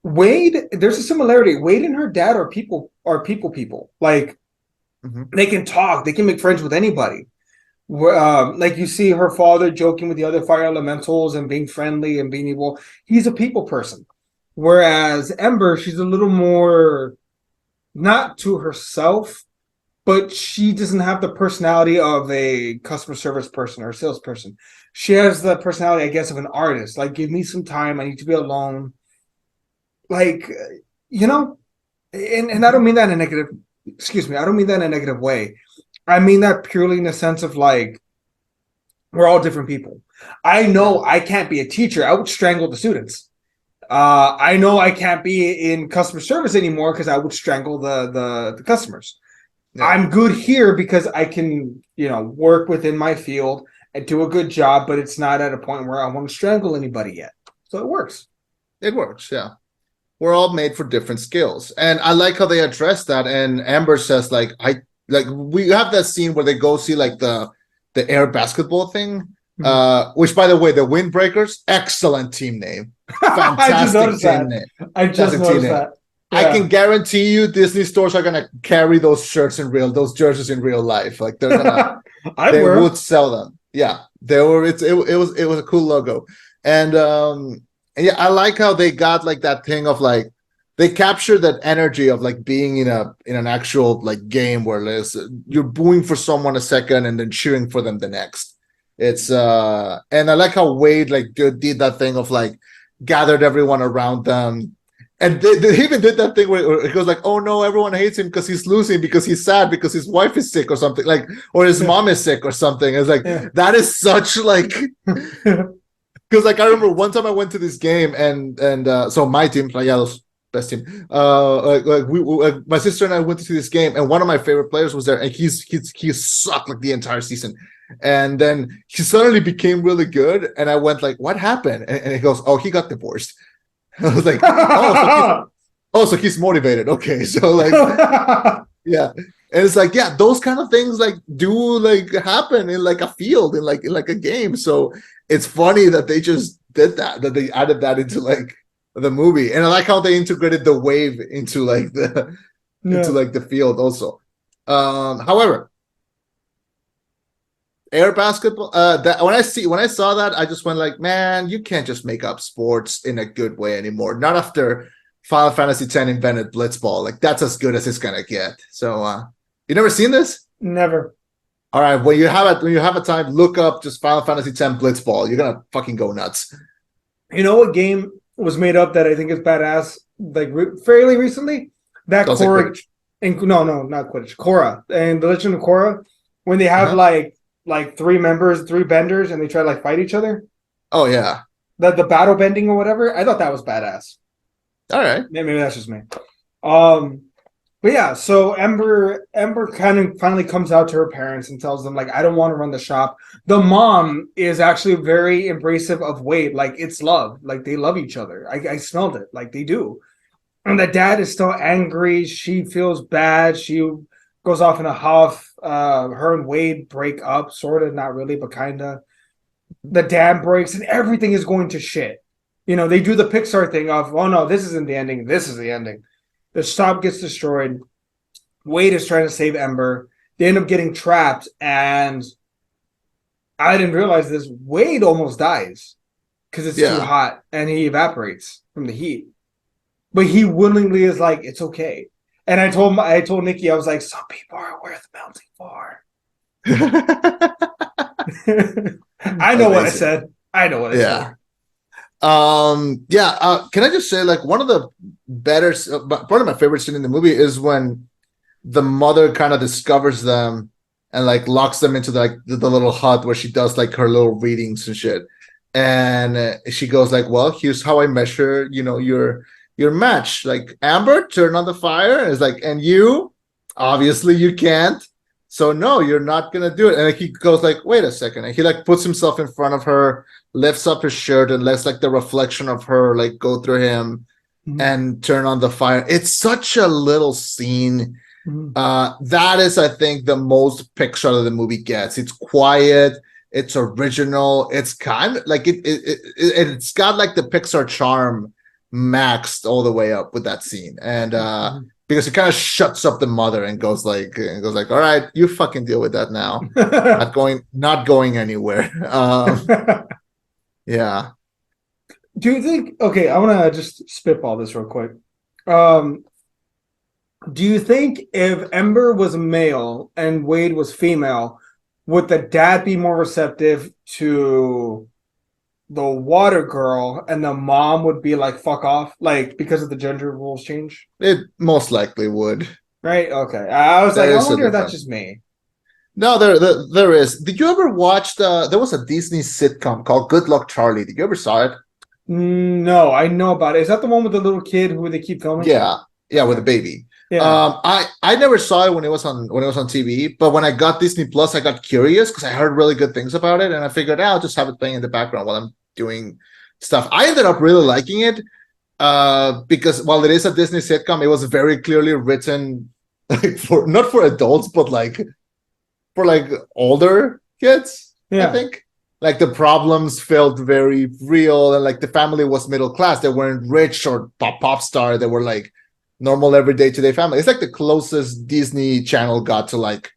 Wade, there's a similarity. Wade and her dad are people. Like, they can talk, they can make friends with anybody. Like, you see her father joking with the other fire elementals and being friendly and being able. He's a people person. Whereas Ember, she's a little more not to herself, but she doesn't have the personality of a customer service person or a salesperson. She has the personality, I guess, of an artist. Like, give me some time. I need to be alone. Like, you know, and I don't mean that in a negative, excuse me, I don't mean that in a negative way. I mean that purely in the sense of, like, we're all different people. I know I can't be a teacher. I would strangle the students. I know I can't be in customer service anymore because I would strangle the customers. Yeah. I'm good here because I can, work within my field and do a good job, but it's not at a point where I want to strangle anybody yet. So it works. It works, yeah. We're all made for different skills. And I like how they address that. And Amber says, we have that scene where they go see, like, the air basketball thing, which, by the way, the Windbreakers, excellent team name. Fantastic team name. I just noticed that. Yeah. I can guarantee you Disney stores are gonna carry those jerseys in real life. Like, they're gonna they would sell them. Yeah. They were it was a cool logo. And yeah, I like how they got, like, that thing of, like, they captured that energy of, like, being in an actual, like, game where you're booing for someone a second and then cheering for them the next. It's and I like how Wade, like, did that thing of, like, gathered everyone around them. And they even did that thing where it goes like, oh no, everyone hates him because he's losing, because he's sad, because his wife is sick or something, like, or his mom is sick or something. It's like, that is such, like, because, like, I remember one time I went to this game and so my team, Rayados, best team, my sister and I went to see this game, and one of my favorite players was there, and he sucked, like, the entire season. And then he suddenly became really good, and I went like, what happened? And he goes, oh, he got divorced. I was like, so he's motivated. Okay, so, like, yeah. And it's like, yeah, those kind of things, like, do, like, happen in, like, a field, in like a game. So it's funny that they just did that they added that into, like, the movie. And I like how they integrated the wave into, like, into, like, the field also. However, air basketball, that when I saw that, I just went like, man, you can't just make up sports in a good way anymore. Not after Final Fantasy X invented blitzball. Like, that's as good as it's gonna get. So you never seen this? Never. All right, when you have a time, look up just Final Fantasy X blitzball. You're gonna fucking go nuts. You know what game was made up that I think is badass, like, fairly recently? That Korra, no, not Quidditch, Korra and the Legend of Korra, when they have like three benders, and they try to, like, fight each other. Oh yeah, the battle bending or whatever. I thought that was badass. All right, maybe that's just me. But yeah, so Ember kind of finally comes out to her parents and tells them, like, I don't want to run the shop. The mom is actually very embracive of Wade. Like, it's love. Like, they love each other. I smelled it. Like, they do. And the dad is still angry. She feels bad. She goes off in a huff. Her and Wade break up, sort of, not really, but kind of. The dam breaks, and everything is going to shit. They do the Pixar thing of, oh no, this isn't the ending. This is the ending. The shop gets destroyed. Wade is trying to save Ember. They end up getting trapped, and I didn't realize this. Wade almost dies. because it's too Yeah. hot and he evaporates from the heat. But he willingly is like, it's okay. And I told Nikki, I was like, some people are worth melting for. I know what I Amazing. said. I know what I Yeah. said. Can I just say, like, one of the better, part of my favorite scene in the movie is when the mother kind of discovers them and like locks them into like the little hut where she does like her little readings and shit. And she goes like, well, here's how I measure, your match. Like, Amber, turn on the fire. And it's like, and you, obviously you can't. So no, you're not gonna do it. And he goes like, wait a second. And he like puts himself in front of her, lifts up his shirt, and lets like the reflection of her like go through him and turn on the fire. It's such a little scene. That is, I think, the most Pixar that the movie gets. It's quiet, it's original, it's kind of like it's got like the Pixar charm maxed all the way up with that scene. And because it kind of shuts up the mother and goes like, all right, you fucking deal with that now. not going anywhere. Yeah. Do you think, okay, I want to just spitball this real quick. Do you think if Ember was male and Wade was female, would the dad be more receptive to the water girl and the mom would be like, fuck off? Like, because of the gender rules change? It most likely would. Right? Okay. I was There like, I is a wonder if that's difference. just me. No, there is. Did you ever watch there was a Disney sitcom called Good Luck Charlie. Did you ever saw it? No, I know about it. Is that the one with the little kid who they keep filming? Yeah, with a baby. Yeah. I never saw it when it was on TV, but when I got Disney Plus, I got curious because I heard really good things about it, and I figured I'll just have it playing in the background while I'm doing stuff. I ended up really liking it because while it is a Disney sitcom, it was very clearly written like for not for adults, but like for like older kids. Yeah. I think like the problems felt very real, and like the family was middle class. They weren't rich or pop star. They were like normal everyday today family. It's like the closest Disney Channel got to like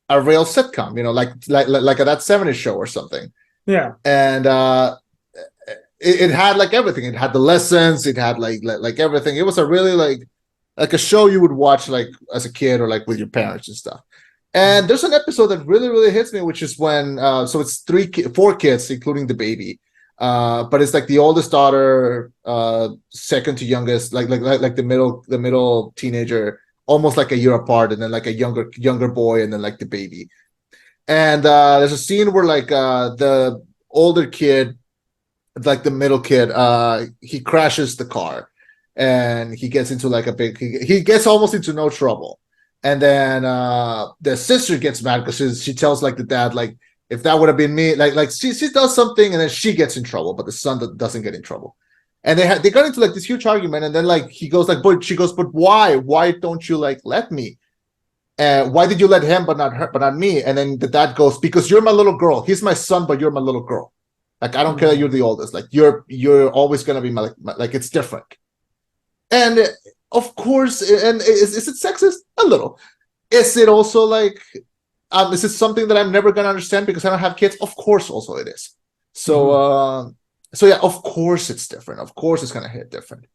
a real sitcom, like a That 70s Show or something. Yeah. And it had like everything. It had the lessons. It had like everything. It was a really like a show you would watch like as a kid or like with your parents and stuff. And there's an episode that really, really hits me, which is when so it's 4 kids, including the baby. But it's like the oldest daughter, second to youngest, like the middle teenager, almost like a year apart, and then like a younger boy, and then like the baby. And there's a scene where like the older kid, like the middle kid, he crashes the car, and he gets into like he gets almost into no trouble. And then the sister gets mad because she tells like the dad, like, if that would have been me, like she does something and then she gets in trouble, but the son doesn't get in trouble. And they got into like this huge argument, and then like he goes like, but she goes, but why? Why don't you like let me? Why did you let him but not her, but not me? And then the dad goes, because you're my little girl. He's my son, but you're my little girl. Like, I don't care that you're the oldest. Like you're always gonna be my like it's different. And of course, and is it sexist? A little. Is it also like, is it something that I'm never gonna understand because I don't have kids? Of course, also it is. So, so yeah, of course it's different. Of course it's gonna hit different.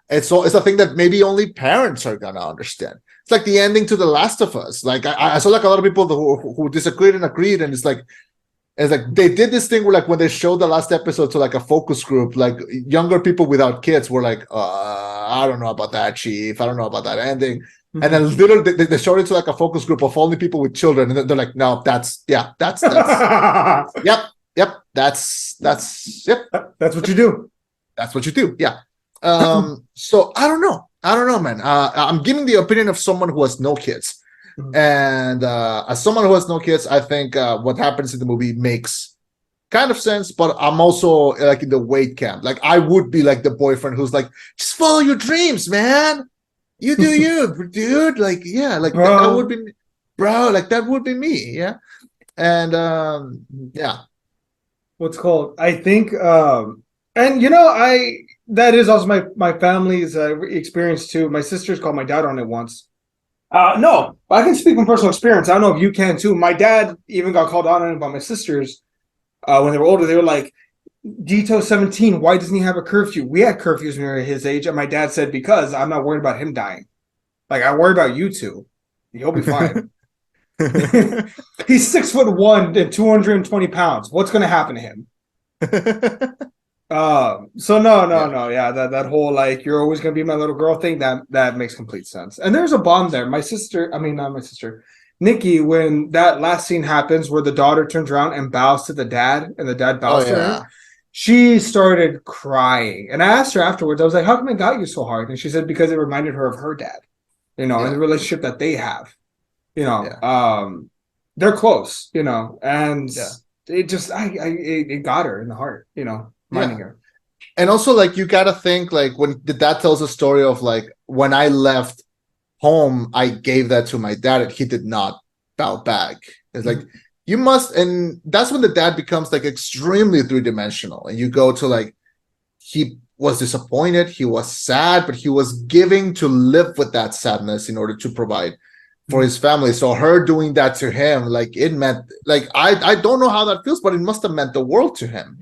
It's a thing that maybe only parents are gonna understand. It's like the ending to The Last of Us. Like I saw like a lot of people who disagreed and agreed, and it's like they did this thing where like when they showed the last episode to like a focus group, like younger people without kids were like, I don't know about that, Chief. I don't know about that ending. And then literally they showed it to like a focus group of only people with children, and they're like, no, that's yep, that's what you do. That's what you do. Yeah. So I don't know, man. I'm giving the opinion of someone who has no kids. And as someone who has no kids, I think what happens in the movie makes kind of sense, but I'm also like in the Wade camp. Like I would be like the boyfriend who's like, just follow your dreams, man. You do you, dude. Like, yeah, like that would be, bro. Like that would be me, yeah. And yeah. What's called? I think, and that is also my family's experience too. My sister's called my dad on it once. No, I can speak from personal experience. I don't know if you can too. My dad even got called on it by my sisters when they were older. They were like, Dito 17, why doesn't he have a curfew? We had curfews when we were his age, and my dad said, because I'm not worried about him dying. Like, I worry about you two. You'll be fine. He's 6'1" and 220 pounds. What's gonna happen to him? So no. Yeah, that whole like you're always gonna be my little girl thing, that makes complete sense. And there's a bond there. My sister, I mean not my sister, Nikki, when that last scene happens where the daughter turns around and bows to the dad and the dad bows to her, she started crying. And I asked her afterwards, I was like, how come it got you so hard? And she said because it reminded her of her dad, and the relationship that they have. They're close, and it just it got her in the heart, minding her. And also, like, you gotta think, like, when the dad tells a story of like, when I left home, I gave that to my dad and he did not bow back. It's like, you must, and that's when the dad becomes like extremely three-dimensional, and you go to like, he was disappointed, he was sad, but he was giving to live with that sadness in order to provide for his family. So her doing that to him, like, it meant, like, I don't know how that feels, but it must have meant the world to him,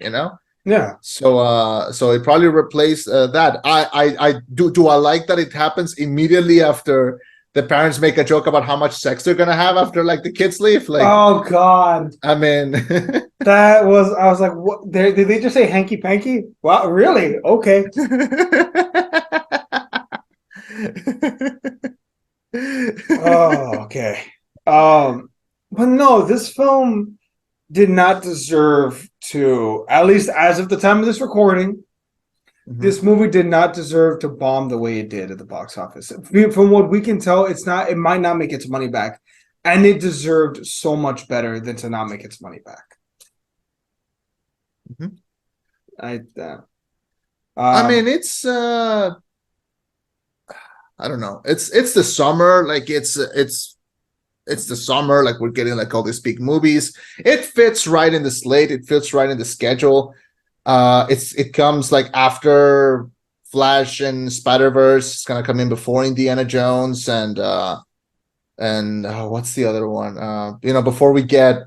Yeah. So it probably replaced that. I do I like that it happens immediately after the parents make a joke about how much sex they're gonna have after like the kids leave. Like, oh god, I mean, I was like, what? Did they just say hanky panky? Wow, really? Okay. Oh, okay. But no, this film did not deserve to, at least as of the time of this recording, this movie did not deserve to bomb the way it did at the box office. From what we can tell, it might not make its money back, and it deserved so much better than to not make its money back. I mean, it's I don't know. It's the summer, like it's the summer, like we're getting like all these big movies. It fits right in the slate. It fits right in the schedule. It comes like after Flash and Spider-Verse. It's gonna come in before Indiana Jones and what's the other one? Before we get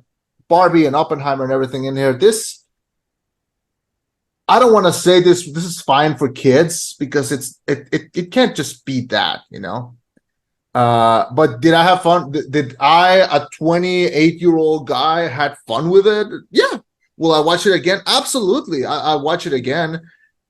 Barbie and Oppenheimer and everything in here. I don't want to say this is fine for kids because it can't just be that, but did I have fun? Did I, a 28-year-old guy, had fun with it? Yeah. Will I watch it again? Absolutely. I watch it again.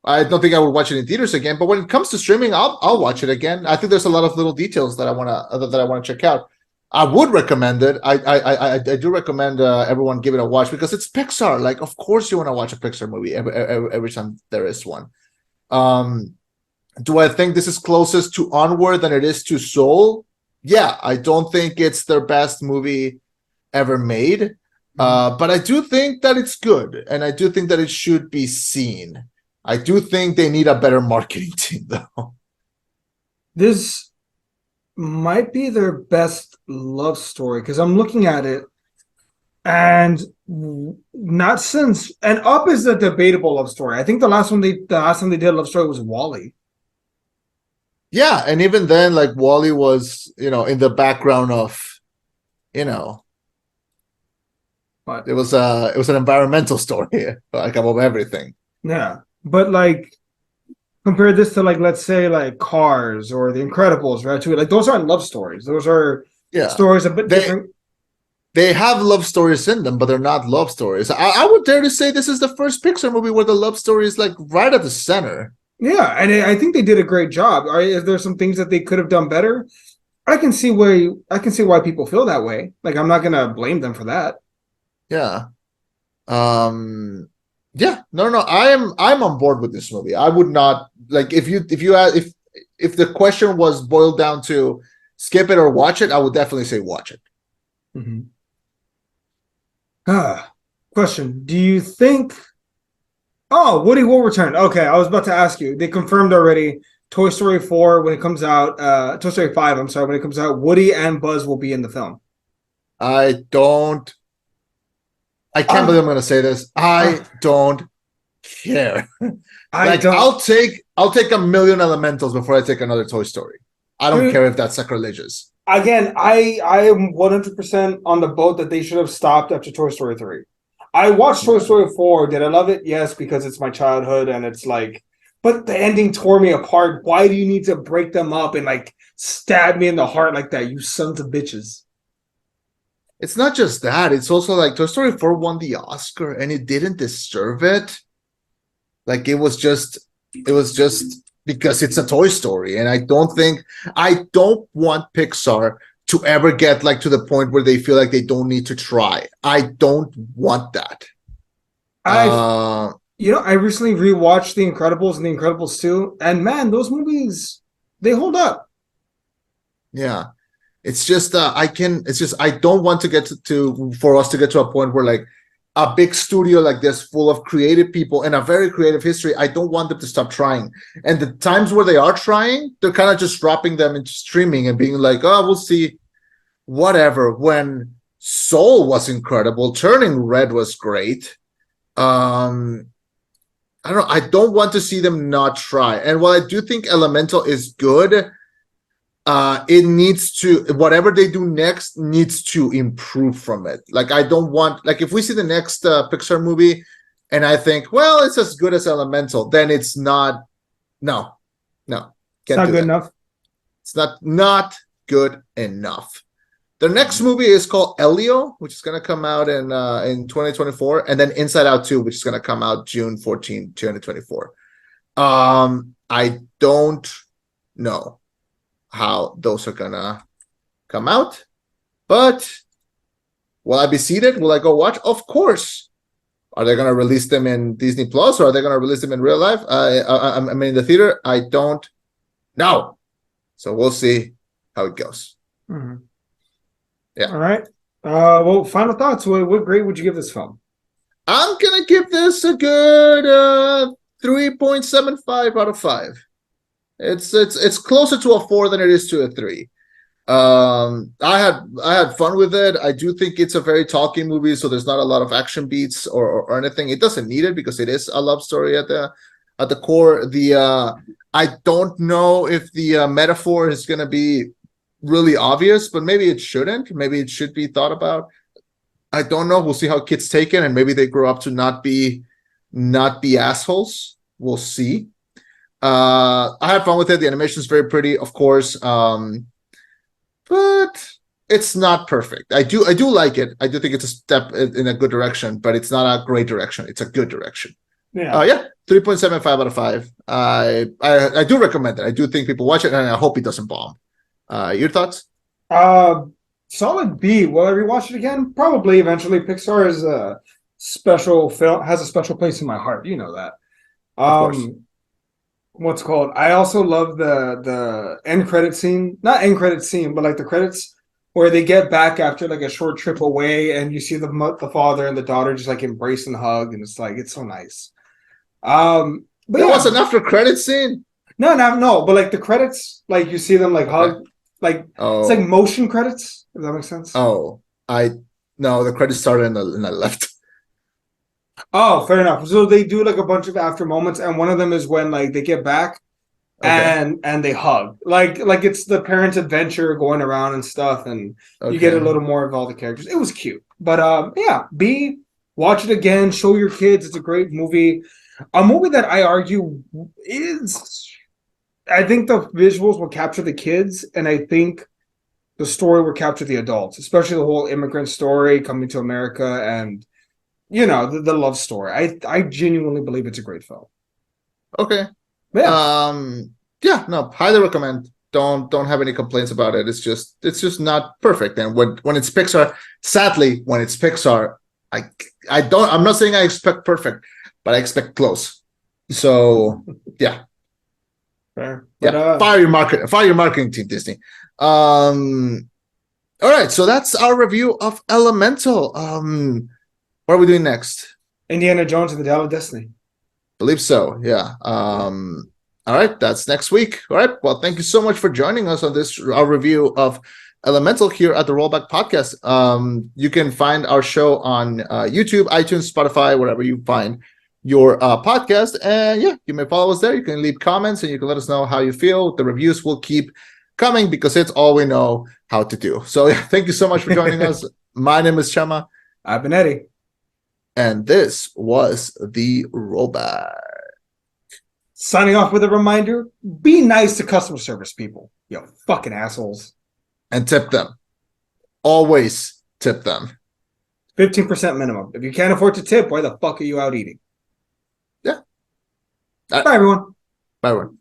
I don't think I would watch it in theaters again, but when it comes to streaming, I'll watch it again. I think there's a lot of little details that I want to check out. I would recommend it. I do recommend everyone give it a watch because it's Pixar. Like, of course you want to watch a Pixar movie every time there is one. Do I think this is closest to Onward than it is to Soul? Yeah, I don't think it's their best movie ever made. But I do think that it's good, and I do think that it should be seen. I do think they need a better marketing team, though. This might be their best love story because I'm looking at it, and not since, and Up is a debatable love story. I think the last time they did a love story was Wall-E. Yeah, and even then, like, Wall-E was, in the background of, but it was an environmental story, like, above everything. Yeah, but like, compare this to, like, let's say like Cars or The Incredibles, right? Like, those aren't love stories. Those are stories a bit different. They have love stories in them, but they're not love stories. I would dare to say this is the first Pixar movie where the love story is like right at the center. Yeah, and I think they did a great job. Is there some things that they could have done better? I can see why people feel that way. Like, I'm not gonna blame them for that. Yeah. Yeah. No. I'm on board with this movie. I would not, like, if the question was boiled down to skip it or watch it, I would definitely say watch it. Question. Do you think Woody will return? Okay, I was about to ask you. They confirmed already Toy Story 4 when it comes out, Toy Story 5, I'm sorry, when it comes out, Woody and Buzz will be in the film. I can't believe I'm going to say this. I don't care. I'll take a million Elementals before I take another Toy Story. I don't care if that's sacrilegious. Again, I am 100% on the boat that they should have stopped after Toy Story 3. I watched Toy Story 4. Did I love it? Yes, because it's my childhood and it's like, but the ending tore me apart. Why do you need to break them up and like stab me in the heart like that, you sons of bitches? It's not just that. It's also like Toy Story 4 won the Oscar and it didn't deserve it. Like it was just because it's a Toy Story. And I don't want Pixar to ever get like to the point where they feel like they don't need to try. I don't want that. I recently rewatched The Incredibles and The Incredibles 2, and man, those movies, they hold up. Yeah. It's just I don't want to get for us to get to a point where like a big studio like this full of creative people and a very creative history, I don't want them to stop trying. And the times where they are trying, they're kind of just dropping them into streaming and being like, oh, we'll see, whatever. When Soul was incredible, Turning Red was great. I don't know. I don't want to see them not try. And while I do think Elemental is good, it needs to, whatever they do next needs to improve from it. Like I don't want, like if we see the next Pixar movie and I think, well, it's as good as Elemental, then it's not. No, It's not good enough. It's not good enough. The next movie is called Elio, which is going to come out in 2024, and then Inside Out 2, which is going to come out June 14, 2024. I don't know how those are gonna come out, but will I be seated? Will I go watch? Of course. Are they gonna release them in Disney Plus or are they gonna release them in real life? I mean, in the theater. I don't know. So we'll see how it goes. Mm-hmm. Yeah. All right. Well, final thoughts. What grade would you give this film? I'm gonna give this a good 3.75 out of 5. It's closer to a 4 than it is to a 3. I had fun with it. I do think it's a very talky movie, so there's not a lot of action beats or anything. It doesn't need it because it is a love story at the core. I don't know if the metaphor is going to be really obvious, but maybe it shouldn't. Maybe it should be thought about. I don't know. We'll see how kids take it, and maybe they grow up to not be assholes. We'll see. I had fun with it. The animation is very pretty, of course, but it's not perfect. I do like it. I do think it's a step in a good direction, but it's not a great direction. It's a good direction. Yeah. 3.75 out of 5. I do recommend it. I do think people watch it, and I hope it doesn't bomb. Your thoughts? Solid B. Will I rewatch it again? Probably eventually. Pixar is a special film, has a special place in my heart. You know that. Of course. What's called? I also love the end credit scene. Not end credit scene, but like the credits where they get back after like a short trip away, and you see the father and the daughter just like embrace and hug, and it's like it's so nice. But there was an after credit scene. No, but like the credits, like you see them like hug, like it's like motion credits. If that makes sense. Oh, the credits started and I left. Oh, fair enough. So they do like a bunch of after moments, and one of them is when like they get back and they hug. Like it's the parents' adventure going around and stuff, and you get a little more of all the characters. It was cute. But yeah, B, watch it again, show your kids. It's a great movie. A movie that I argue I think the visuals will capture the kids, and I think the story will capture the adults, especially the whole immigrant story coming to America and the love story. I genuinely believe it's a great film. Okay. Yeah. No, highly recommend. Don't have any complaints about it. It's just not perfect. And when it's Pixar, sadly, when it's Pixar, I'm not saying I expect perfect, but I expect close. So yeah. Fair. Yeah. Fire your marketing team, Disney. All right, so that's our review of Elemental. What are we doing next? Indiana Jones and the Dial of Destiny. Believe so, yeah. All right, that's next week. All right, well, thank you so much for joining us on our review of Elemental here at the Rollback Podcast. You can find our show on YouTube, iTunes, Spotify, wherever you find your podcast. And yeah, you may follow us there. You can leave comments and you can let us know how you feel. The reviews will keep coming because it's all we know how to do. So yeah, thank you so much for joining us. My name is Chema. I've been Eddie. And this was the rollback. Signing off with a reminder: be nice to customer service people. Yo, fucking assholes. And tip them. Always tip them. 15% minimum. If you can't afford to tip, why the fuck are you out eating? Yeah. Bye, everyone. Bye, everyone.